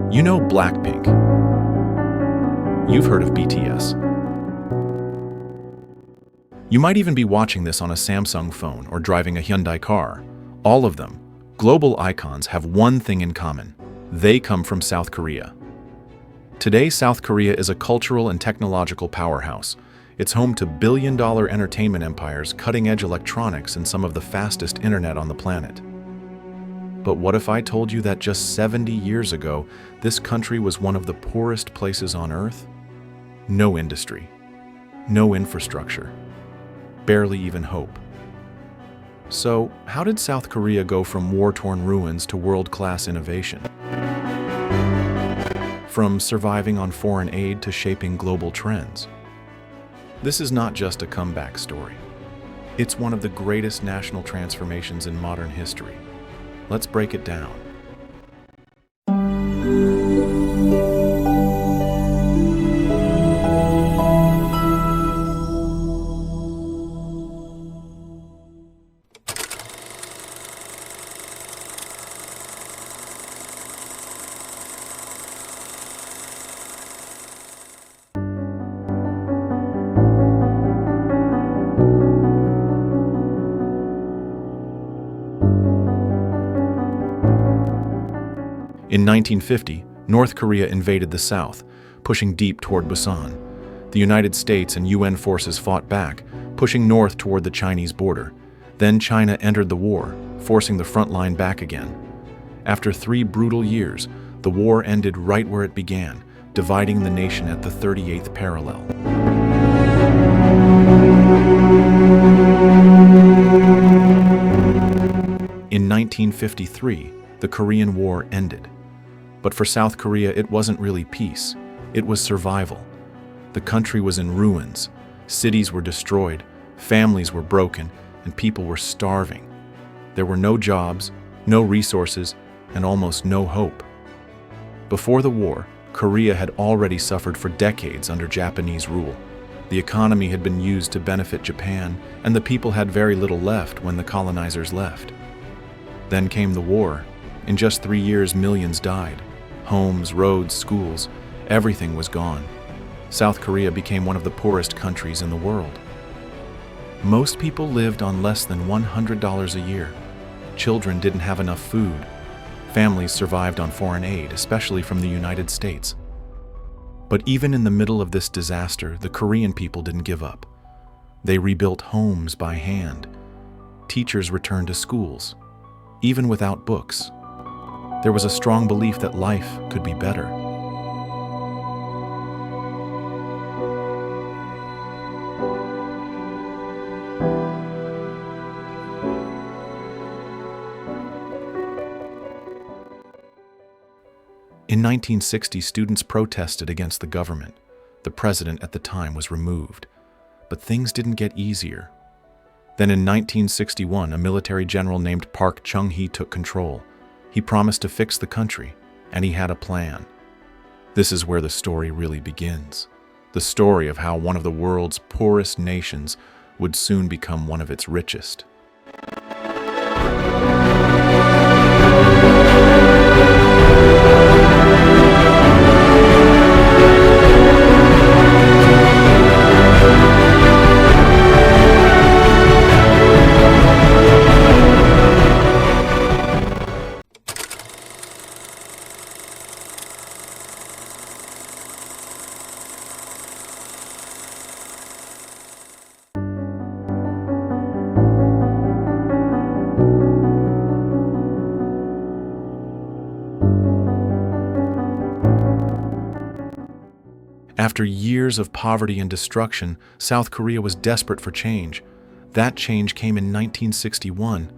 You know Blackpink. You've heard of BTS. You might even be watching this on a Samsung phone or driving a Hyundai car. All of them, global icons, have one thing in common. They come from South Korea. Today, South Korea is a cultural and technological powerhouse. It's home to billion-dollar entertainment empires, cutting-edge electronics, and some of the fastest internet on the planet. But what if I told you that just 70 years ago, this country was one of the poorest places on Earth? No industry, no infrastructure, barely even hope. So, how did South Korea go from war-torn ruins to world-class innovation? From surviving on foreign aid to shaping global trends? This is not just a comeback story. It's one of the greatest national transformations in modern history. Let's break it down. In 1950, North Korea invaded the South, pushing deep toward Busan. The United States and UN forces fought back, pushing north toward the Chinese border. Then China entered the war, forcing the front line back again. After 3 brutal years, the war ended right where it began, dividing the nation at the 38th parallel. In 1953, the Korean War ended. But for South Korea, it wasn't really peace. It was survival. The country was in ruins. Cities were destroyed, families were broken, and people were starving. There were no jobs, no resources, and almost no hope. Before the war, Korea had already suffered for decades under Japanese rule. The economy had been used to benefit Japan, and the people had very little left when the colonizers left. Then came the war. In just 3 years, millions died. Homes, roads, schools, everything was gone. South Korea became one of the poorest countries in the world. Most people lived on less than $100 a year. Children didn't have enough food. Families survived on foreign aid, especially from the United States. But even in the middle of this disaster, the Korean people didn't give up. They rebuilt homes by hand. Teachers returned to schools, even without books. There was a strong belief that life could be better. In 1960, students protested against the government. The president at the time was removed. But things didn't get easier. Then in 1961, a military general named Park Chung-hee took control. He promised to fix the country, and he had a plan. This is where the story really begins. The story of how one of the world's poorest nations would soon become one of its richest. After years of poverty and destruction, South Korea was desperate for change. That change came in 1961,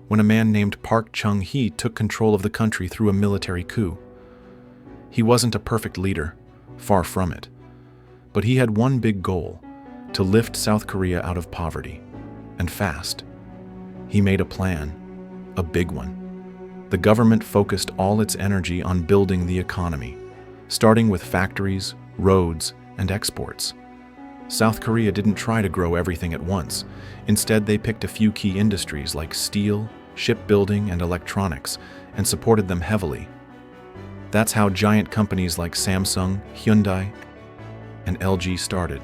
when a man named Park Chung-hee took control of the country through a military coup. He wasn't a perfect leader, far from it. But he had one big goal: to lift South Korea out of poverty, and fast. He made a plan, a big one. The government focused all its energy on building the economy, starting with factories, roads, and exports. South Korea didn't try to grow everything at once. Instead, they picked a few key industries like steel, shipbuilding, and electronics, and supported them heavily. That's how giant companies like Samsung, Hyundai, and LG started.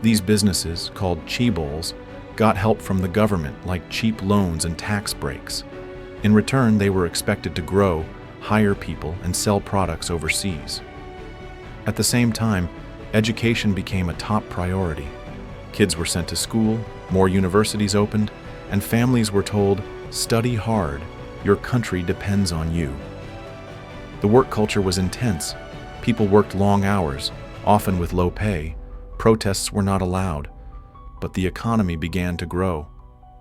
These businesses, called Chaebols, got help from the government like cheap loans and tax breaks. In return, they were expected to grow, hire people, and sell products overseas. At the same time, education became a top priority. Kids were sent to school, more universities opened, and families were told, "Study hard, your country depends on you." The work culture was intense. People worked long hours, often with low pay. Protests were not allowed. But the economy began to grow,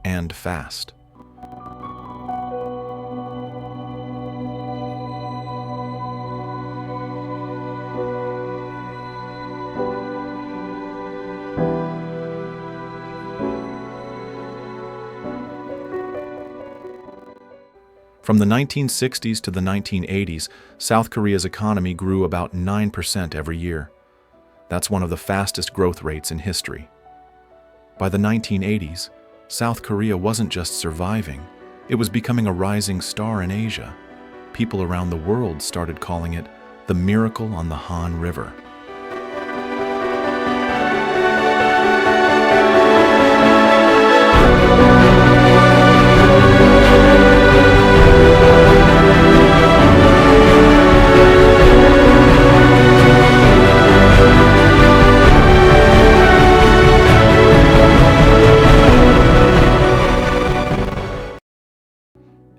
and fast. From the 1960s to the 1980s, South Korea's economy grew about 9% every year. That's one of the fastest growth rates in history. By the 1980s, South Korea wasn't just surviving, it was becoming a rising star in Asia. People around the world started calling it the miracle on the Han River.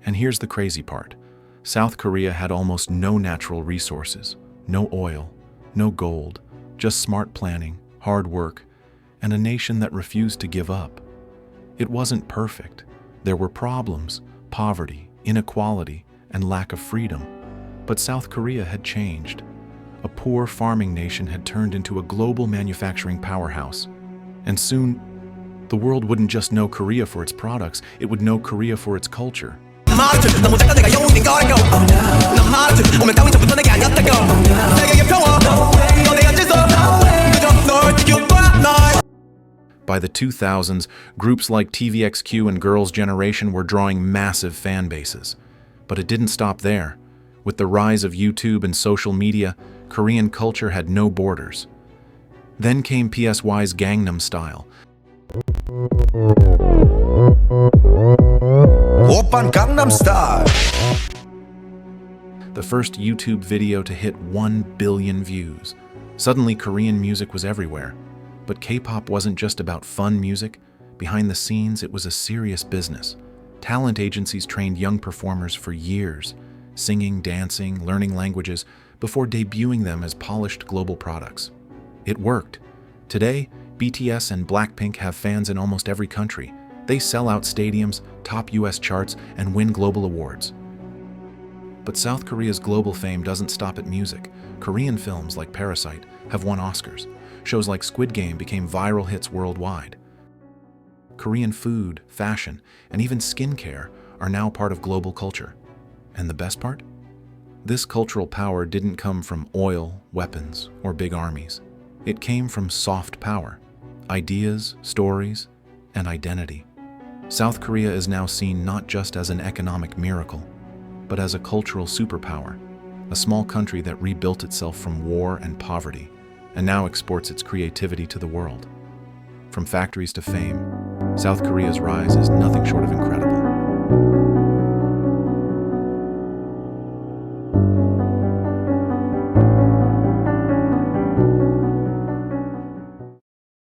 And here's the crazy part. South Korea had almost no natural resources, no oil, no gold, just smart planning, hard work, and a nation that refused to give up. It wasn't perfect. There were problems, poverty, inequality, and lack of freedom. But South Korea had changed. A poor farming nation had turned into a global manufacturing powerhouse. And soon, the world wouldn't just know Korea for its products, it would know Korea for its culture. By the 2000s, groups like TVXQ and Girls' Generation were drawing massive fan bases. But it didn't stop there. With the rise of YouTube and social media, Korean culture had no borders. Then came PSY's Gangnam Style. Oppan Gangnam Style. The first YouTube video to hit 1 billion views. Suddenly, Korean music was everywhere. But K-pop wasn't just about fun music. Behind the scenes, it was a serious business. Talent agencies trained young performers for years, singing, dancing, learning languages, before debuting them as polished global products. It worked. Today, BTS and Blackpink have fans in almost every country. They sell out stadiums, top US charts, and win global awards. But South Korea's global fame doesn't stop at music. Korean films like Parasite have won Oscars. Shows like Squid Game became viral hits worldwide. Korean food, fashion, and even skincare are now part of global culture. And the best part? This cultural power didn't come from oil, weapons, or big armies. It came from soft power, ideas, stories, and identity. South Korea is now seen not just as an economic miracle, but as a cultural superpower, a small country that rebuilt itself from war and poverty, and now exports its creativity to the world. From factories to fame, South Korea's rise is nothing short of incredible.